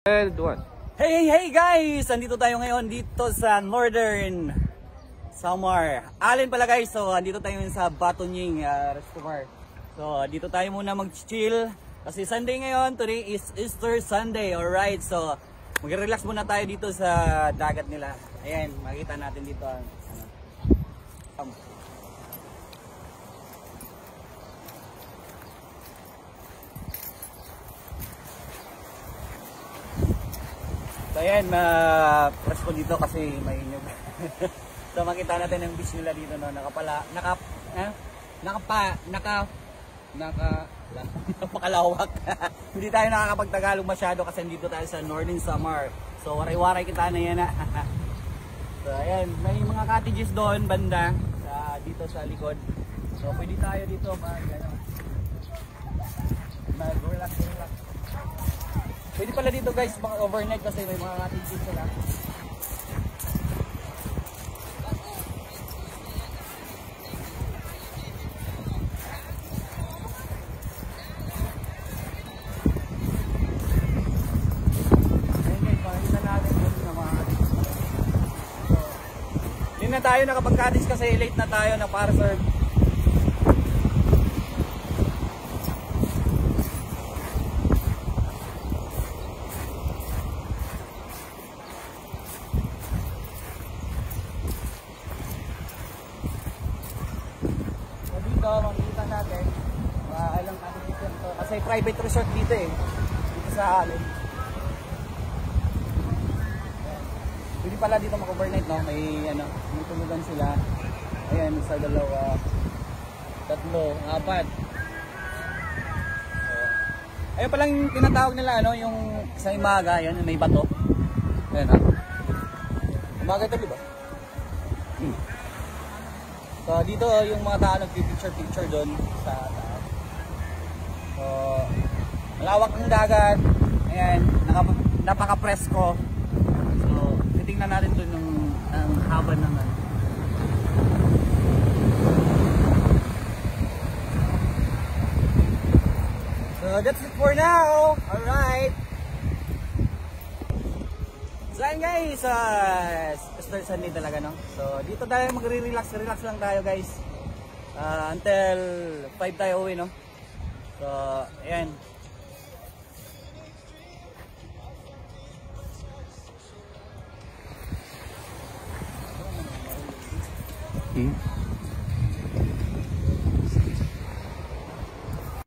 And one. Hey guys! Andito tayo ngayon dito sa Northern Samar. Allen pala guys. So andito tayo sa Batunying restaurant. So dito tayo muna mag-chill kasi Sunday ngayon. Today is Easter Sunday. Alright, so mag-relax muna tayo dito sa dagat nila. Ayan, makita natin dito ang So ayan, presko dito kasi may inyong so makita natin yung beach nila dito, no? Napakalawak. Hindi tayo nakakapagtagalog masyado kasi dito tayo sa Northern Samar. So waray-waray kita na yan. So ayan, may mga cottages doon banda dito sa likod. So pwede tayo dito mag-relax. Pwede pala dito guys mga overnight kasi may mga cottages sila. Hindi na tayo nakapag-cottage kasi late na tayo na para serve. Makikita natin ilang cottages dito kasi private resort dito dito sa Allen. Pwede pala dito mag-overnight, no? May tulugan sila. Ayan, isa, dalawa, tatlo, apat. So, ayun palang tinatawag nila yung sa Imaga, ayan, may bato. Ayan ha. Imaga ito, diba? So dito yung mga tao nagpipicture doon sa taas. So malawak ng dagat. Ayan, napaka-presko. So titingnan natin doon ang haba ng So that's it for now. Alright. So ayan guys, Easter Sunday talaga, no? So dito tayo magre-relax lang tayo guys until 5 tayo uwi, no? So ayan.